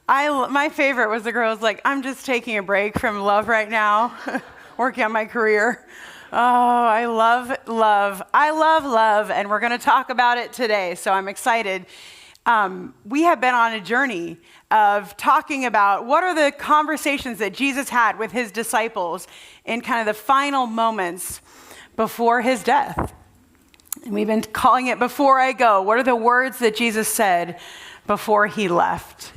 My favorite was the girl who's like, I'm just taking a break from love right now, working on my career. Oh, I love love. I love love, and we're going to talk about it today, so I'm excited. We have been on a journey of talking about what are the conversations that Jesus had with his disciples in kind of the final moments before his death. And we've been calling it Before I Go. What are the words that Jesus said before he left?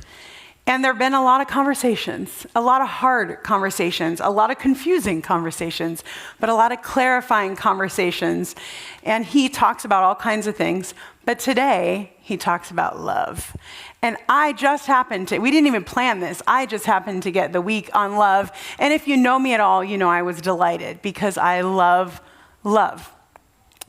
And there have been a lot of conversations, a lot of hard conversations, a lot of confusing conversations, but a lot of clarifying conversations. And he talks about all kinds of things. But today, he talks about love. And I just happened to, we didn't even plan this, I just happened to get the week on love. And if you know me at all, you know I was delighted because I love love.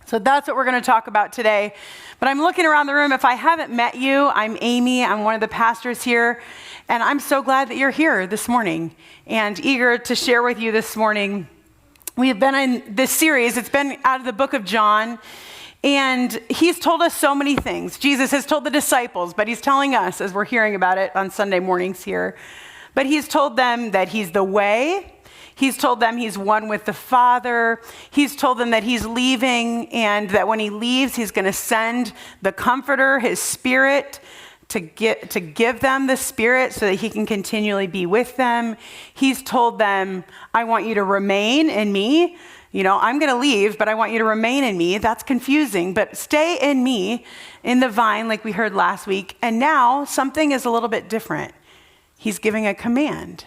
So that's what we're going to talk about today. But I'm looking around the room. If I haven't met you, I'm Amy. I'm one of the pastors here. And I'm so glad that you're here this morning and eager to share with you this morning. We have been in this series. It's been out of the book of John. And he's told us so many things. Jesus has told the disciples, but he's telling us as we're hearing about it on Sunday mornings here. But he's told them that he's the way. He's told them he's one with the Father. He's told them that he's leaving and that when he leaves, he's going to send the Comforter, his Spirit, to give them the Spirit so that he can continually be with them. He's told them, I want you to remain in me. You know, I'm going to leave, but I want you to remain in me. That's confusing, but stay in me, in the vine, like we heard last week. And now something is a little bit different. He's giving a command.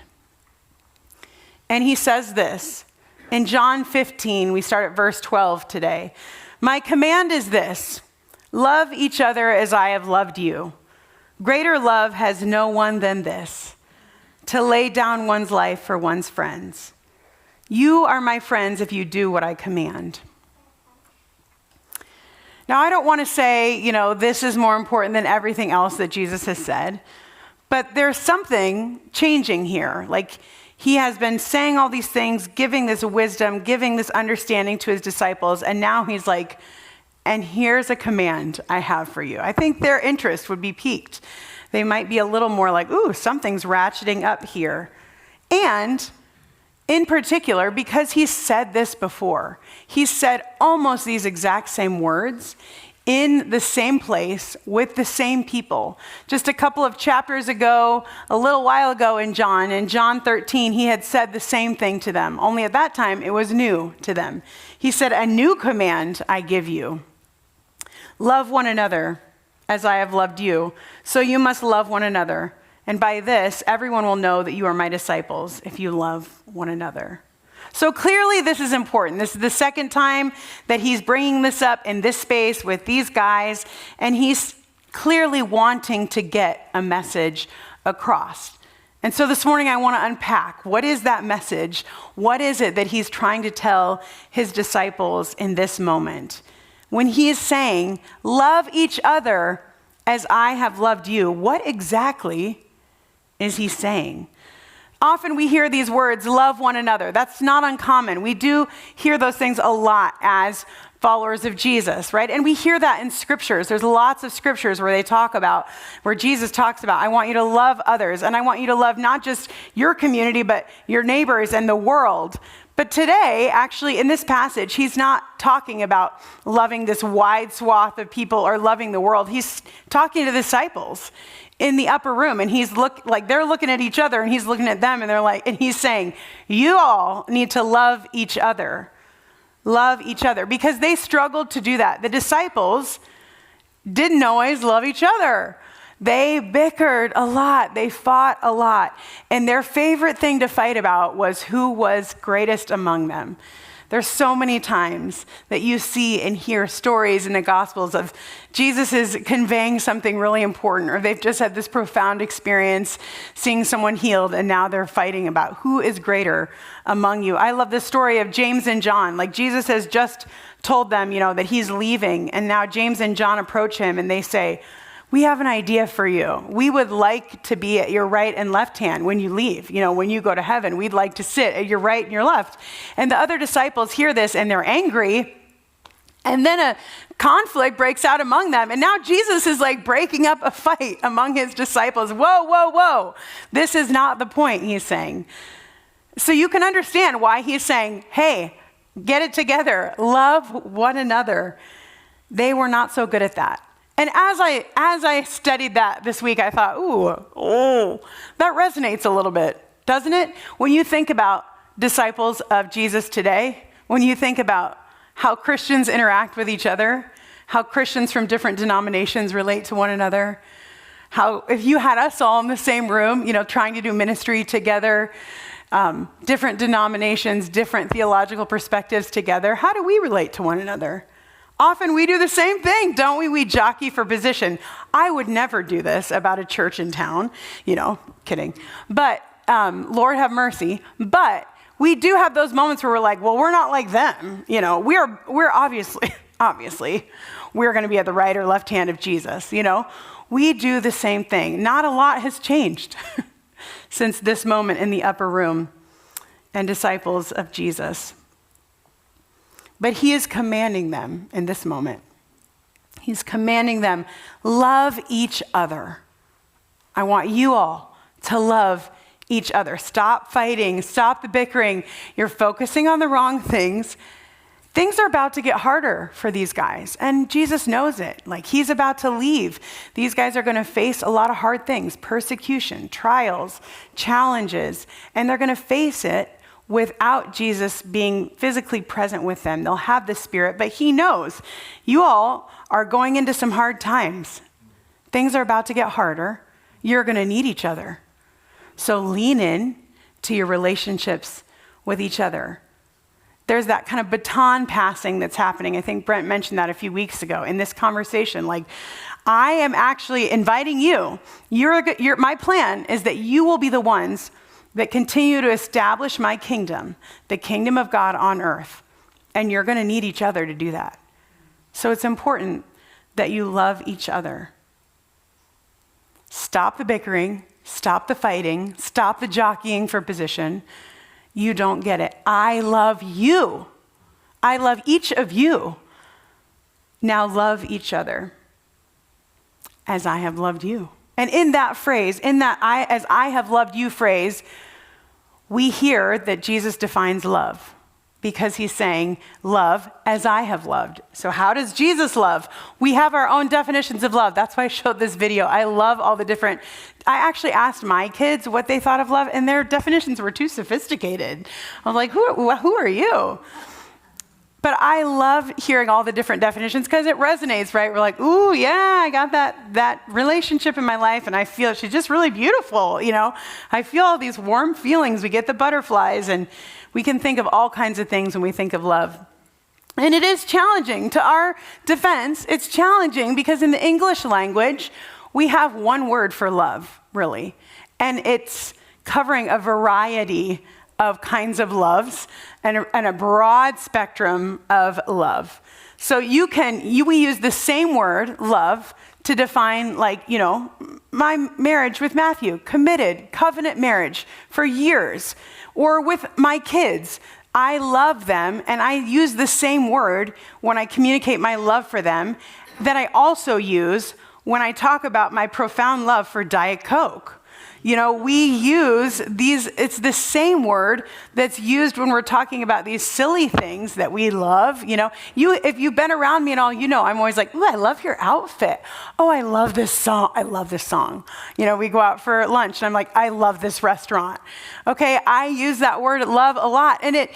And he says this, in John 15, we start at verse 12 today. My command is this, love each other as I have loved you. Greater love has no one than this, to lay down one's life for one's friends. You are my friends if you do what I command. Now, I don't want to say, this is more important than everything else that Jesus has said, but there's something changing here. Like, he has been saying all these things, giving this wisdom, giving this understanding to his disciples, and now he's like, and here's a command I have for you. I think their interest would be piqued. They might be a little more like, ooh, something's ratcheting up here. And in particular, because he's said this before, he's said almost these exact same words in the same place with the same people. Just a couple of chapters ago, a little while ago in John 13, he had said the same thing to them. Only at that time, it was new to them. He said, a new command I give you. Love one another as I have loved you. So you must love one another. And by this, everyone will know that you are my disciples if you love one another. So clearly this is important. This is the second time that he's bringing this up in this space with these guys, and he's clearly wanting to get a message across. And so this morning I want to unpack, what is that message? What is it that he's trying to tell his disciples in this moment? When he is saying, love each other as I have loved you, what exactly is he saying? Often we hear these words, love one another. That's not uncommon. We do hear those things a lot as followers of Jesus, right? And we hear that in scriptures. There's lots of scriptures where where Jesus talks about, I want you to love others, and I want you to love not just your community, but your neighbors and the world. But today, actually, in this passage, he's not talking about loving this wide swath of people or loving the world. He's talking to the disciples in the upper room, and they're looking at each other, and he's looking at them, and he's saying, you all need to love each other. Love each other, because they struggled to do that. The disciples didn't always love each other. They bickered a lot. They fought a lot. And their favorite thing to fight about was who was greatest among them. There's so many times that you see and hear stories in the Gospels of Jesus is conveying something really important, or they've just had this profound experience seeing someone healed, and now they're fighting about who is greater among you. I love the story of James and John. Like, Jesus has just told them, that he's leaving, and now James and John approach him and they say, we have an idea for you. We would like to be at your right and left hand when you leave. When you go to heaven, we'd like to sit at your right and your left. And the other disciples hear this and they're angry. And then a conflict breaks out among them. And now Jesus is like breaking up a fight among his disciples. Whoa, whoa, whoa. This is not the point, he's saying. So you can understand why he's saying, hey, get it together. Love one another. They were not so good at that. And as I studied that this week, I thought, that resonates a little bit, doesn't it? When you think about disciples of Jesus today, when you think about how Christians interact with each other, how Christians from different denominations relate to one another, how if you had us all in the same room, trying to do ministry together, different denominations, different theological perspectives together, how do we relate to one another? Often we do the same thing, don't we? We jockey for position. I would never do this about a church in town, kidding. But Lord have mercy. But we do have those moments where we're like, well, we're not like them. We're obviously, we're going to be at the right or left hand of Jesus. We do the same thing. Not a lot has changed since this moment in the upper room and disciples of Jesus. But he is commanding them in this moment. He's commanding them, love each other. I want you all to love each other. Stop fighting. Stop the bickering. You're focusing on the wrong things. Things are about to get harder for these guys. And Jesus knows it. Like he's about to leave. These guys are going to face a lot of hard things, persecution, trials, challenges, and they're going to face it without Jesus being physically present with them. They'll have the Spirit, but he knows you all are going into some hard times. Things are about to get harder. You're going to need each other. So lean in to your relationships with each other. There's that kind of baton passing that's happening. I think Brent mentioned that a few weeks ago in this conversation. Like, I am actually inviting you. My plan is that you will be the ones that continue to establish my kingdom, the kingdom of God on earth. And you're going to need each other to do that. So it's important that you love each other. Stop the bickering, stop the fighting, stop the jockeying for position. You don't get it. I love you. I love each of you. Now love each other as I have loved you. And in that phrase, as I have loved you phrase, we hear that Jesus defines love because he's saying, love as I have loved. So how does Jesus love? We have our own definitions of love. That's why I showed this video. I love all the different. I actually asked my kids what they thought of love, and their definitions were too sophisticated. I was like, who are you? But I love hearing all the different definitions because it resonates, right? We're like, ooh, yeah, I got that relationship in my life, and I feel she's just really beautiful, I feel all these warm feelings. We get the butterflies, and we can think of all kinds of things when we think of love. And it is challenging. To our defense, it's challenging because in the English language, we have one word for love, really, and it's covering a variety of kinds of loves and a broad spectrum of love. So we use the same word, love, to define my marriage with Matthew, committed, covenant marriage for years. Or with my kids, I love them, and I use the same word when I communicate my love for them that I also use when I talk about my profound love for Diet Coke. We use these, it's the same word that's used when we're talking about these silly things that we love. If you've been around me and all, I'm always like, ooh, I love your outfit. Oh, I love this song. I love this song. We go out for lunch and I'm like, I love this restaurant. Okay, I use that word love a lot. And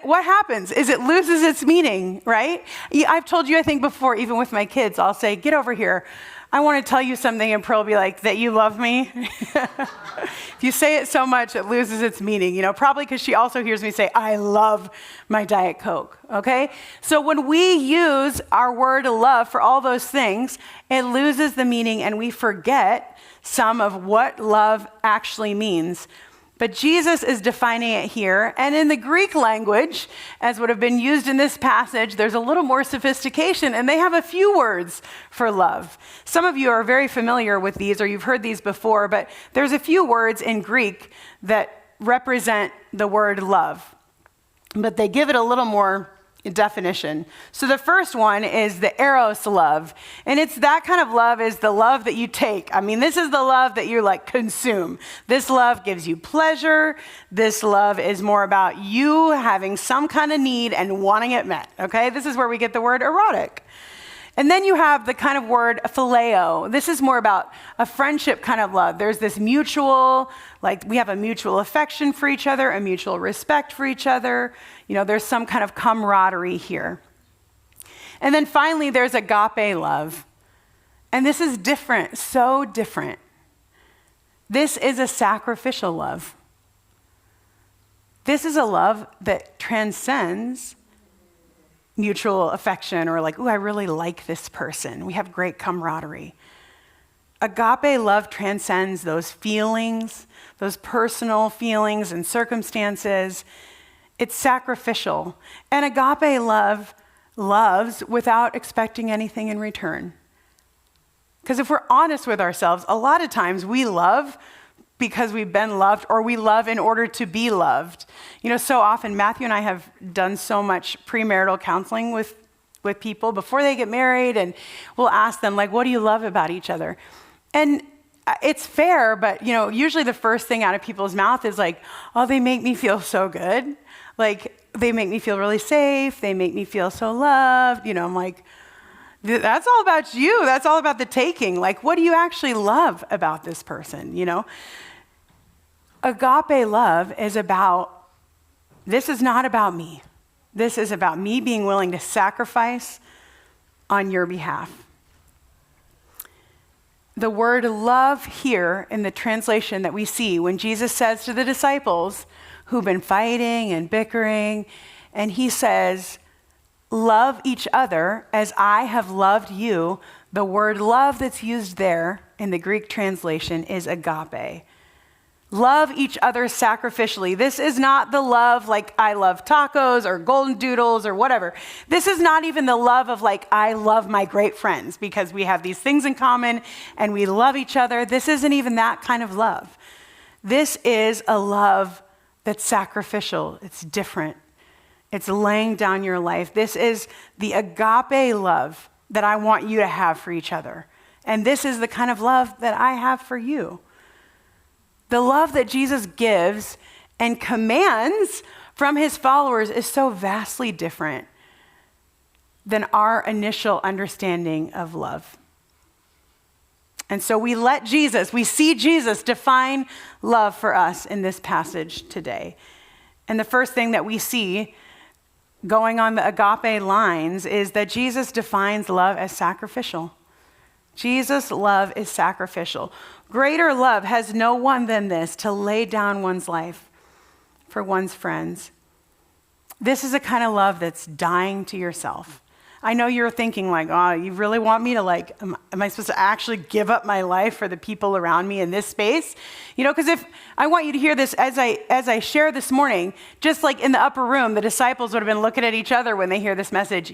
what happens is it loses its meaning, right? I've told you, I think before, even with my kids, I'll say, get over here. I want to tell you something, and Pearl will be like, that you love me. If you say it so much, it loses its meaning, probably because she also hears me say, I love my Diet Coke, okay? So when we use our word love for all those things, it loses the meaning, and we forget some of what love actually means. But Jesus is defining it here. And in the Greek language, as would have been used in this passage, there's a little more sophistication, and they have a few words for love. Some of you are very familiar with these, or you've heard these before, but there's a few words in Greek that represent the word love. But they give it a little more definition. So the first one is the eros love. And it's that kind of love is the love that you take. I mean, this is the love that you like consume. This love gives you pleasure. This love is more about you having some kind of need and wanting it met, okay? This is where we get the word erotic. And then you have the kind of word phileo. This is more about a friendship kind of love. There's this mutual, like we have a mutual affection for each other, a mutual respect for each other. You know, there's some kind of camaraderie here. And then finally, there's agape love. And this is different, so different. This is a sacrificial love. This is a love that transcends mutual affection or like, ooh, I really like this person. We have great camaraderie. Agape love transcends those feelings, those personal feelings and circumstances. It's sacrificial. And agape love loves without expecting anything in return. Because if we're honest with ourselves, a lot of times we love because we've been loved, or we love in order to be loved. You know, so often, Matthew and I have done so much premarital counseling with people before they get married, and we'll ask them, like, what do you love about each other? And it's fair, but, you know, usually the first thing out of people's mouth is like, oh, they make me feel so good. Like, they make me feel really safe. They make me feel so loved. You know, I'm like, that's all about you. That's all about the taking. Like, what do you actually love about this person, you know? Agape love is about, this is not about me. This is about me being willing to sacrifice on your behalf. The word love here in the translation that we see when Jesus says to the disciples who've been fighting and bickering, and he says, love each other as I have loved you. The word love that's used there in the Greek translation is agape. Love each other sacrificially. This is not the love like I love tacos or golden doodles or whatever. This is not even the love of like I love my great friends because we have these things in common and we love each other. This isn't even that kind of love. This is a love that's sacrificial. It's different. It's laying down your life. This is the agape love that I want you to have for each other. And this is the kind of love that I have for you. The love that Jesus gives and commands from his followers is so vastly different than our initial understanding of love. And so we see Jesus define love for us in this passage today. And the first thing that we see going on the agape lines is that Jesus defines love as sacrificial. Jesus' love is sacrificial. Greater love has no one than this, to lay down one's life for one's friends. This is a kind of love that's dying to yourself. I know you're thinking like, oh, you really want me to like, am I supposed to actually give up my life for the people around me in this space? You know, because if I want you to hear this as I share this morning, just like in the upper room, the disciples would have been looking at each other when they hear this message.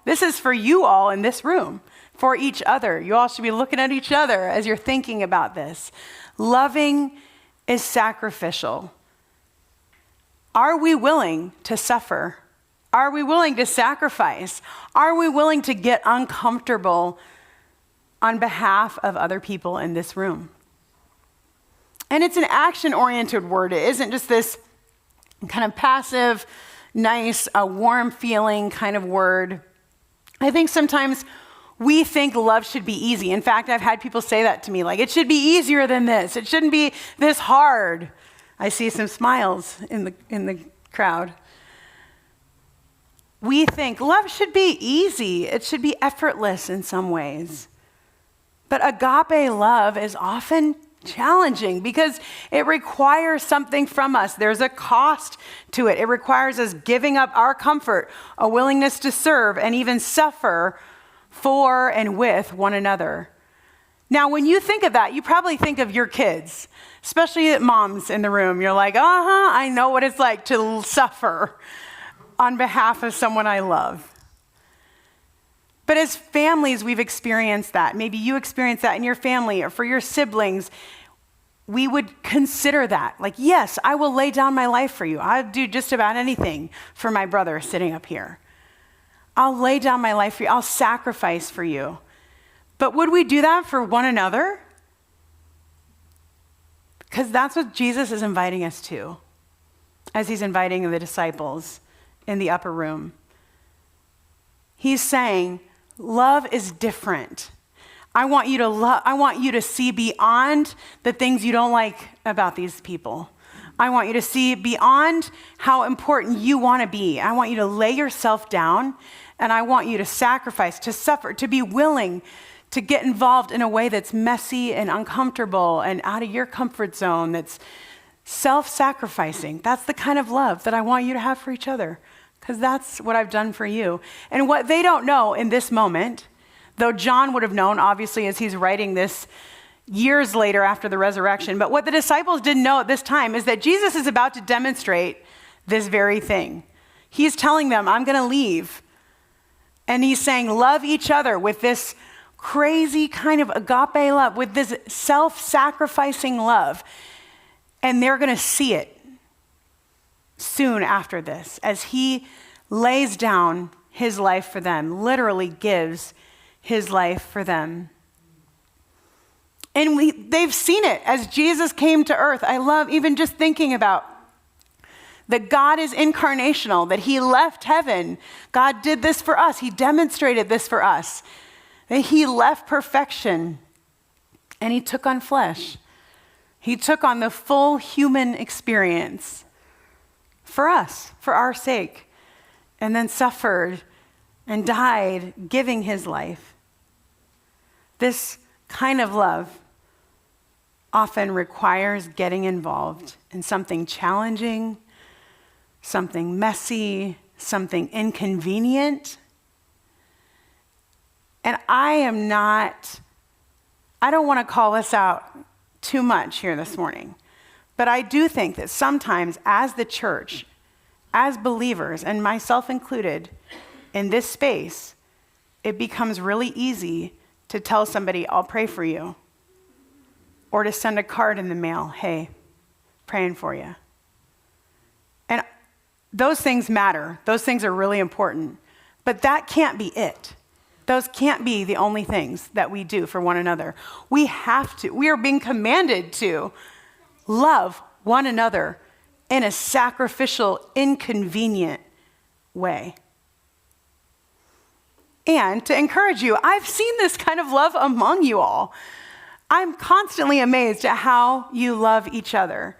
This is for you all in this room, for each other. You all should be looking at each other as you're thinking about this. Loving is sacrificial. Are we willing to suffer? Are we willing to sacrifice? Are we willing to get uncomfortable on behalf of other people in this room? And it's an action-oriented word. It isn't just this kind of passive, nice, warm feeling kind of word. I think sometimes we think love should be easy. In fact, I've had people say that to me, like, it should be easier than this. It shouldn't be this hard. I see some smiles in the crowd. We think love should be easy. It should be effortless in some ways. But agape love is often challenging because it requires something from us. There's a cost to it. It requires us giving up our comfort, a willingness to serve, and even suffer for and with one another. Now, when you think of that, you probably think of your kids, especially moms in the room. You're like, I know what it's like to suffer on behalf of someone I love. But as families, we've experienced that. Maybe you experienced that in your family or for your siblings. we would consider that. Like, yes, I will lay down my life for you. I'll do just about anything for my brother sitting up here. I'll lay down my life for you. I'll sacrifice for you. But would we do that for one another? Because that's what Jesus is inviting us to, as he's inviting the disciples in the upper room. He's saying, love is different. I want you to love. I want you to see beyond the things you don't like about these people. I want you to see beyond how important you want to be. I want you to lay yourself down, and I want you to sacrifice, to suffer, to be willing to get involved in a way that's messy and uncomfortable and out of your comfort zone, that's self-sacrificing. That's the kind of love that I want you to have for each other, because that's what I've done for you. And what they don't know in this moment, though John would have known, obviously, as he's writing this years later after the resurrection, but what the disciples didn't know at this time is that Jesus is about to demonstrate this very thing. He's telling them, I'm going to leave. And he's saying, love each other with this crazy kind of agape love, with this self-sacrificing love. And they're going to see it soon after this, as he lays down his life for them, literally gives his life for them. And they've seen it as Jesus came to earth. I love even just thinking about that God is incarnational, that he left heaven. God did this for us. He demonstrated this for us. That he left perfection and he took on flesh. He took on the full human experience for us, for our sake, and then suffered and died, giving his life. This kind of love often requires getting involved in something challenging, something messy, something inconvenient. And I don't want to call us out too much here this morning, but I do think that sometimes as the church, as believers, and myself included, in this space, it becomes really easy to tell somebody, I'll pray for you. Or to send a card in the mail, hey, praying for you. And those things matter. Those things are really important. But that can't be it. Those can't be the only things that we do for one another. We are being commanded to love one another in a sacrificial, inconvenient way. And to encourage you, I've seen this kind of love among you all. I'm constantly amazed at how you love each other.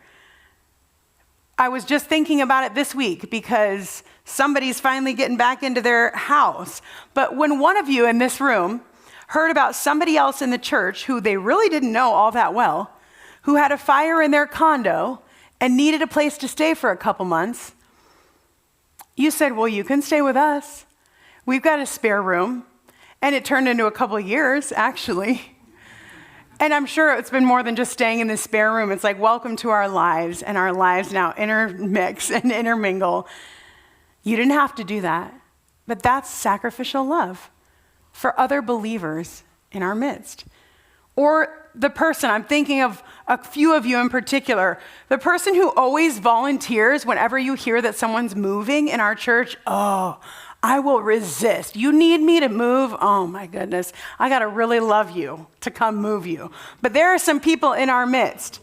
I was just thinking about it this week because somebody's finally getting back into their house. But when one of you in this room heard about somebody else in the church who they really didn't know all that well, who had a fire in their condo and needed a place to stay for a couple months, you said, well, you can stay with us. We've got a spare room. And it turned into a couple of years, actually. And I'm sure it's been more than just staying in the spare room. It's like, welcome to our lives, and our lives now intermix and intermingle. You didn't have to do that, but that's sacrificial love for other believers in our midst. Or the person, I'm thinking of a few of you in particular, the person who always volunteers whenever you hear that someone's moving in our church. Oh, I will resist. You need me to move? Oh my goodness. I got to really love you to come move you. But there are some people in our midst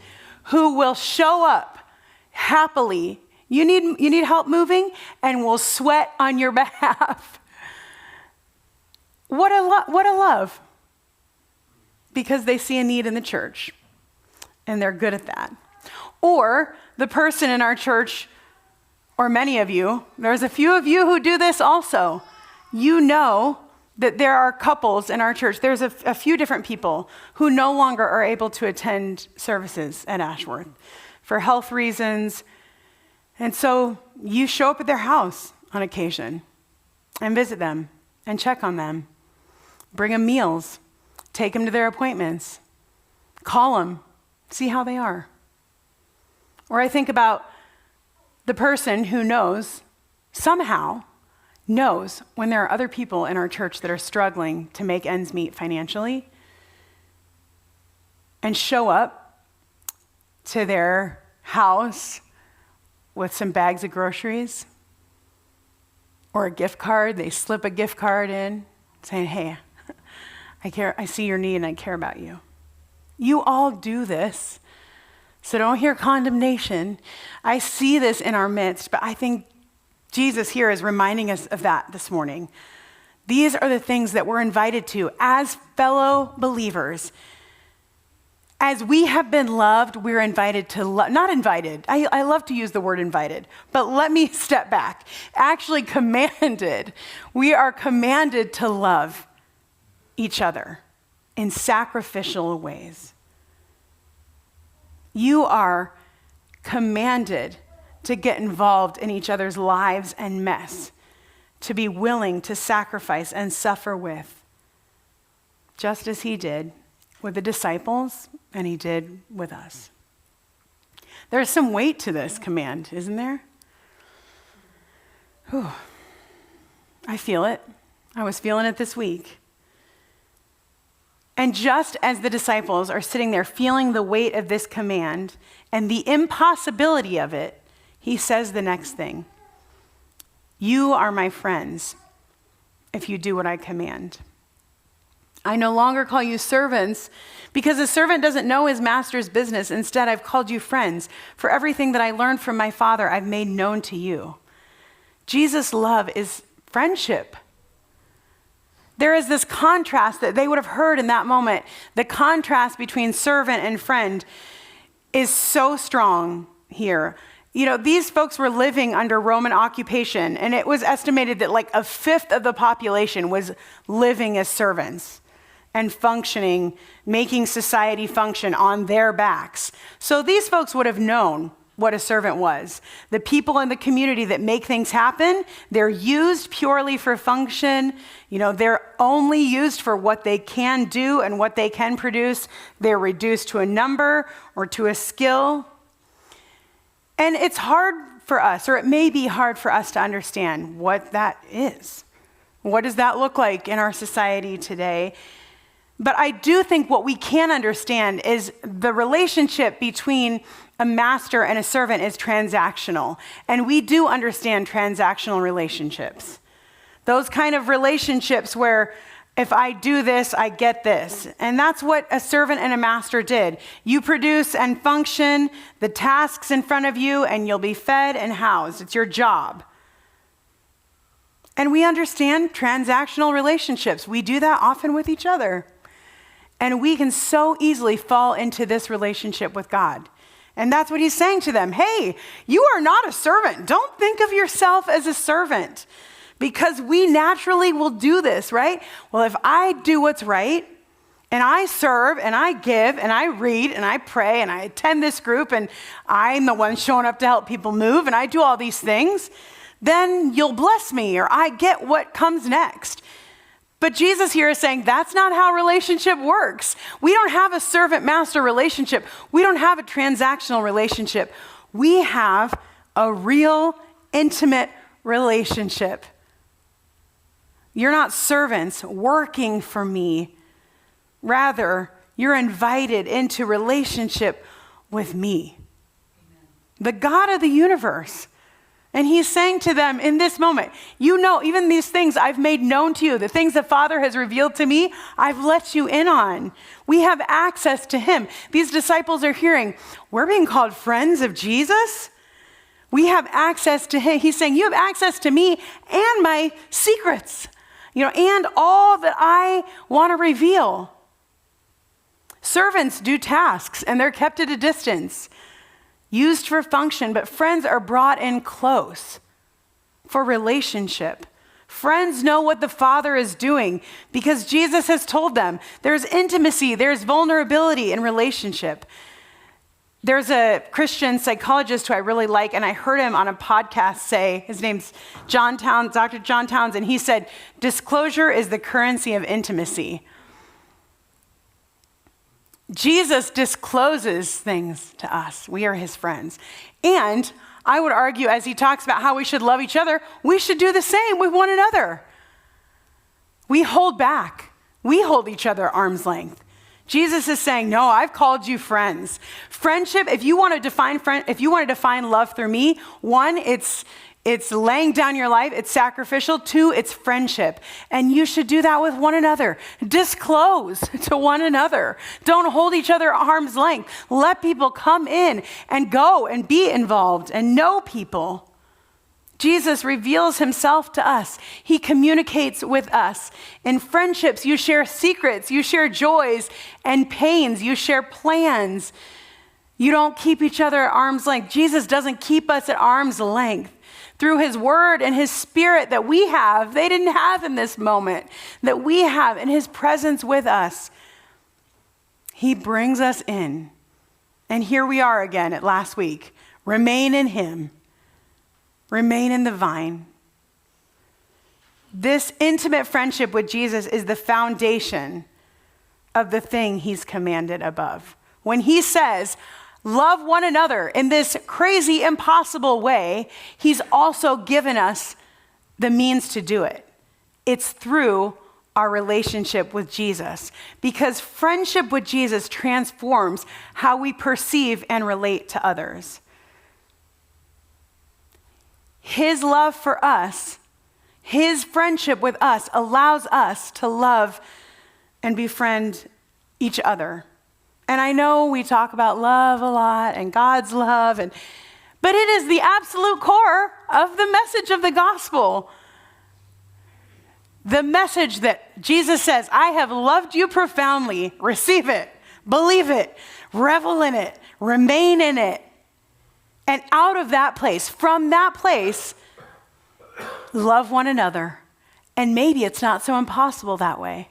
who will show up happily. You need help moving, and will sweat on your behalf. What a love. Because they see a need in the church, and they're good at that. Or the person in our church, or many of you, there's a few of you who do this also. You know that there are couples in our church. There's a few different people who no longer are able to attend services at Ashworth for health reasons. And so you show up at their house on occasion and visit them and check on them. Bring them meals. Take them to their appointments. Call them. See how they are. Or I think about the person who somehow knows when there are other people in our church that are struggling to make ends meet financially, and show up to their house with some bags of groceries or a gift card. They slip a gift card in saying, hey, I see your need and I care about you. You all do this, so don't hear condemnation. I see this in our midst, but I think Jesus here is reminding us of that this morning. These are the things that we're invited to as fellow believers. As we have been loved, we're invited to love, not invited. I love to use the word invited, but let me step back. Actually commanded. We are commanded to love each other in sacrificial ways. You are commanded to get involved in each other's lives and mess, to be willing to sacrifice and suffer with, just as he did with the disciples and he did with us. There's some weight to this command, isn't there? Whew. I feel it. I was feeling it this week. And just as the disciples are sitting there feeling the weight of this command and the impossibility of it, he says the next thing. You are my friends if you do what I command. I no longer call you servants because a servant doesn't know his master's business. Instead, I've called you friends. For everything that I learned from my Father, I've made known to you. Jesus' love is friendship. There is this contrast that they would have heard in that moment. The contrast between servant and friend is so strong here. You know, these folks were living under Roman occupation, and it was estimated that like a fifth of the population was living as servants and functioning, making society function on their backs. So these folks would have known what a servant was. The people in the community that make things happen, they're used purely for function. You know, they're only used for what they can do and what they can produce. They're reduced to a number or to a skill. And it's hard for us, or it may be hard for us to understand what that is. What does that look like in our society today? But I do think what we can understand is the relationship between a master and a servant is transactional. And we do understand transactional relationships. Those kind of relationships where if I do this, I get this. And that's what a servant and a master did. You produce and function the tasks in front of you, and you'll be fed and housed. It's your job. And we understand transactional relationships. We do that often with each other. And we can so easily fall into this relationship with God. And that's what he's saying to them. Hey, you are not a servant. Don't think of yourself as a servant. Because we naturally will do this, right? Well, if I do what's right, and I serve, and I give, and I read, and I pray, and I attend this group, and I'm the one showing up to help people move, and I do all these things, then you'll bless me, or I get what comes next. But Jesus here is saying that's not how relationship works. We don't have a servant-master relationship. We don't have a transactional relationship. We have a real, intimate relationship. You're not servants working for me. Rather, you're invited into relationship with me, the God of the universe. And he's saying to them in this moment, you know, even these things I've made known to you, the things the Father has revealed to me, I've let you in on. We have access to him. These disciples are hearing, we're being called friends of Jesus. We have access to him. He's saying, you have access to me and my secrets, you know, and all that I want to reveal. Servants do tasks and they're kept at a distance, used for function, but friends are brought in close for relationship. Friends know what the Father is doing because Jesus has told them there's intimacy, there's vulnerability in relationship. There's a Christian psychologist who I really like, and I heard him on a podcast say, his name's John Towns, Dr. John Towns, and he said, disclosure is the currency of intimacy. Jesus discloses things to us. We are his friends. And I would argue, as he talks about how we should love each other, we should do the same with one another. We hold back. We hold each other arm's length. Jesus is saying, no, I've called you friends. Friendship, if you want to define love through me, one, it's laying down your life, it's sacrificial. Two, it's friendship. And you should do that with one another. Disclose to one another. Don't hold each other at arm's length. Let people come in and go and be involved and know people. Jesus reveals himself to us. He communicates with us. In friendships, you share secrets, you share joys and pains, you share plans. You don't keep each other at arm's length. Jesus doesn't keep us at arm's length. Through his word and his spirit that we have, they didn't have in this moment, that we have in his presence with us, he brings us in. And here we are again at last week. Remain in him. Remain in the vine. This intimate friendship with Jesus is the foundation of the thing he's commanded above. When he says, love one another in this crazy, impossible way, he's also given us the means to do it. It's through our relationship with Jesus, because friendship with Jesus transforms how we perceive and relate to others. His love for us, his friendship with us allows us to love and befriend each other. And I know we talk about love a lot and God's love, but it is the absolute core of the message of the gospel. The message that Jesus says, I have loved you profoundly. Receive it, believe it, revel in it, remain in it. And out of that place, from that place, love one another. And maybe it's not so impossible that way.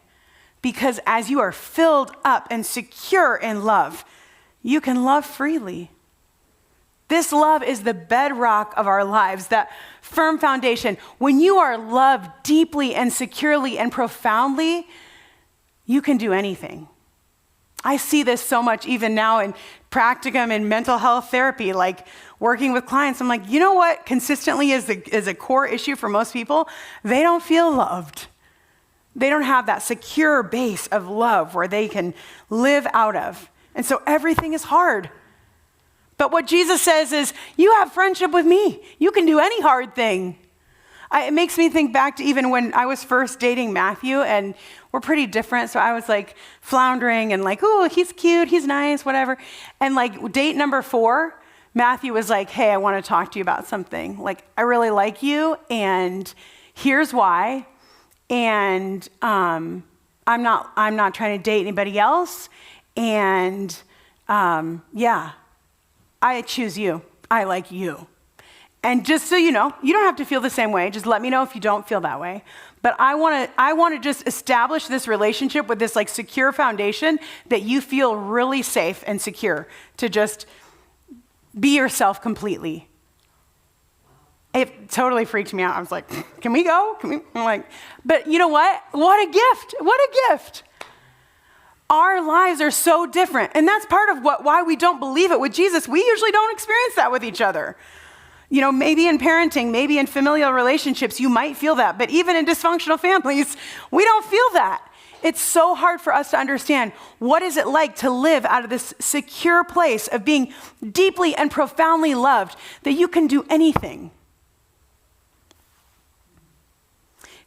Because as you are filled up and secure in love, you can love freely. This love is the bedrock of our lives, that firm foundation. When you are loved deeply and securely and profoundly, you can do anything. I see this so much even now in practicum in mental health therapy, like working with clients. I'm like, you know what consistently is a core issue for most people? They don't feel loved. They don't have that secure base of love where they can live out of. And so everything is hard. But what Jesus says is, you have friendship with me. You can do any hard thing. It makes me think back to even when I was first dating Matthew, and we're pretty different. So I was like floundering and like, oh, he's cute, he's nice, whatever. And like date number 4, Matthew was like, hey, I want to talk to you about something. Like, I really like you, and here's why. And I'm not trying to date anybody else. And yeah, I choose you. I like you. And just so you know, you don't have to feel the same way. Just let me know if you don't feel that way. But I want to just establish this relationship with this like secure foundation that you feel really safe and secure to just be yourself completely. It totally freaked me out. I was like, can we go? I'm like, but you know what? What a gift. What a gift. Our lives are so different. And that's part of why we don't believe it with Jesus. We usually don't experience that with each other. You know, maybe in parenting, maybe in familial relationships, you might feel that. But even in dysfunctional families, we don't feel that. It's so hard for us to understand what is it like to live out of this secure place of being deeply and profoundly loved, that you can do anything.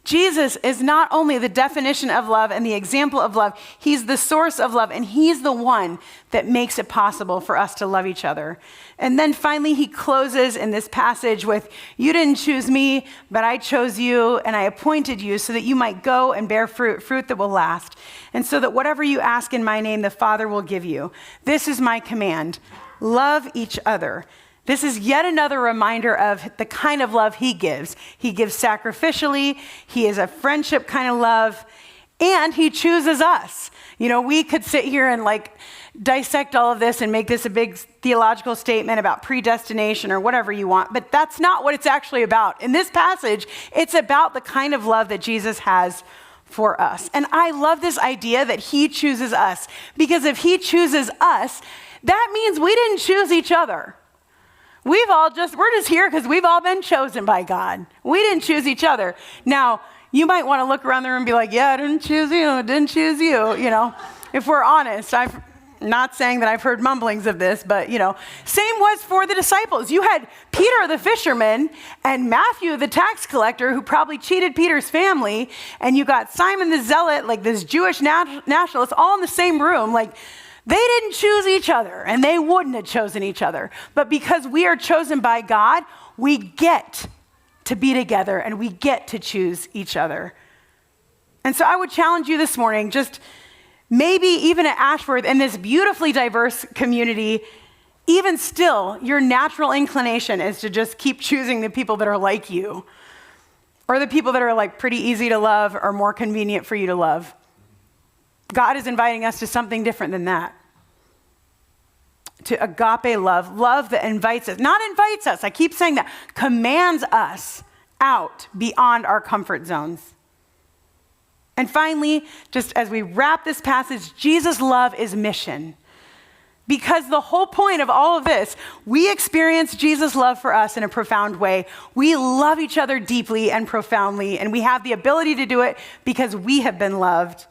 Jesus is not only the definition of love and the example of love, he's the source of love, and he's the one that makes it possible for us to love each other. And then finally, he closes in this passage with, you didn't choose me, but I chose you, and I appointed you so that you might go and bear fruit that will last. And so that whatever you ask in my name, the Father will give you. This is my command. Love each other. This is yet another reminder of the kind of love he gives. He gives sacrificially. He is a friendship kind of love, and he chooses us. You know, we could sit here and like dissect all of this and make this a big theological statement about predestination or whatever you want, but that's not what it's actually about. In this passage, it's about the kind of love that Jesus has for us. And I love this idea that he chooses us, because if he chooses us, that means we didn't choose each other. We're just here because we've all been chosen by God. We didn't choose each other. Now, you might want to look around the room and be like, yeah, I didn't choose you, you know. if we're honest. I'm not saying that I've heard mumblings of this, but same was for the disciples. You had Peter the fisherman and Matthew the tax collector who probably cheated Peter's family, and you got Simon the zealot, like this Jewish nationalist, all in the same room. Like, they didn't choose each other, and they wouldn't have chosen each other. But because we are chosen by God, we get to be together, and we get to choose each other. And so I would challenge you this morning, just maybe even at Ashworth, in this beautifully diverse community, even still, your natural inclination is to just keep choosing the people that are like you, or the people that are like pretty easy to love or more convenient for you to love. God is inviting us to something different than that. To agape love, love that invites us, not invites us, I keep saying that, commands us out beyond our comfort zones. And finally, just as we wrap this passage, Jesus' love is mission. Because the whole point of all of this, we experience Jesus' love for us in a profound way. We love each other deeply and profoundly, and we have the ability to do it because we have been loved.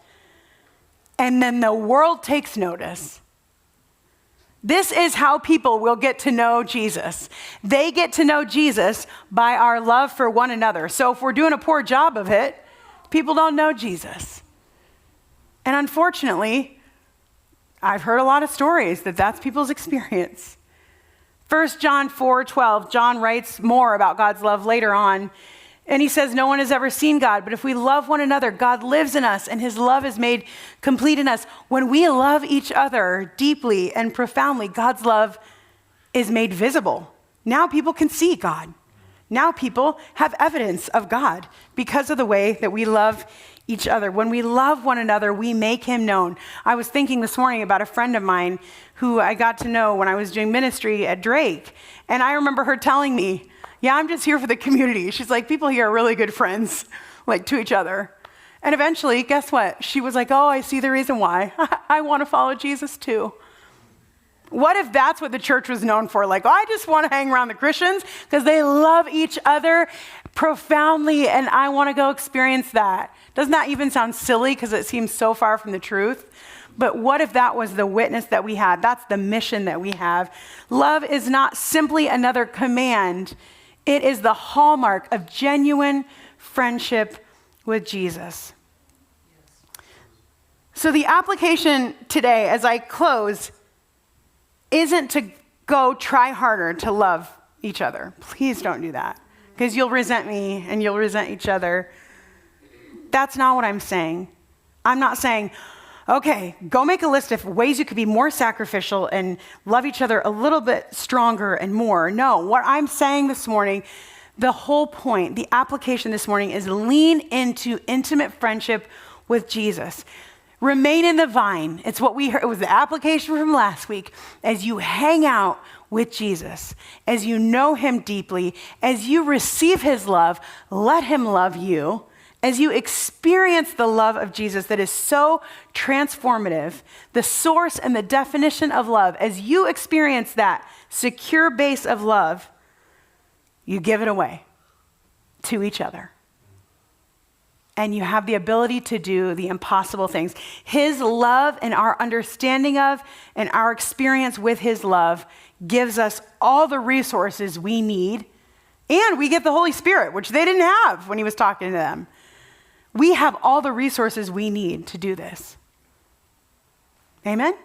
And then the world takes notice. This is how people will get to know Jesus. They get to know Jesus by our love for one another. So if we're doing a poor job of it, people don't know Jesus. And unfortunately, I've heard a lot of stories that that's people's experience. 1 John 4:12, John writes more about God's love later on. And he says, no one has ever seen God, but if we love one another, God lives in us and his love is made complete in us. When we love each other deeply and profoundly, God's love is made visible. Now people can see God. Now people have evidence of God because of the way that we love each other. When we love one another, we make him known. I was thinking this morning about a friend of mine who I got to know when I was doing ministry at Drake. And I remember her telling me, yeah, I'm just here for the community. She's like, people here are really good friends, like to each other. And eventually, guess what? She was like, oh, I see the reason why. I want to follow Jesus too. What if that's what the church was known for? Like, oh, I just want to hang around the Christians because they love each other profoundly, and I want to go experience that. Doesn't that even sound silly because it seems so far from the truth? But what if that was the witness that we had? That's the mission that we have. Love is not simply another command. It is the hallmark of genuine friendship with Jesus. So the application today, as I close, isn't to go try harder to love each other. Please don't do that, because you'll resent me and you'll resent each other. That's not what I'm saying. I'm not saying, okay, go make a list of ways you could be more sacrificial and love each other a little bit stronger and more. No, what I'm saying this morning, the whole point, the application this morning is lean into intimate friendship with Jesus. Remain in the vine. It's what we heard. It was the application from last week. As you hang out with Jesus, as you know him deeply, as you receive his love, let him love you. As you experience the love of Jesus that is so transformative, the source and the definition of love, as you experience that secure base of love, you give it away to each other. And you have the ability to do the impossible things. His love and our understanding of and our experience with his love gives us all the resources we need. And we get the Holy Spirit, which they didn't have when he was talking to them. We have all the resources we need to do this. Amen?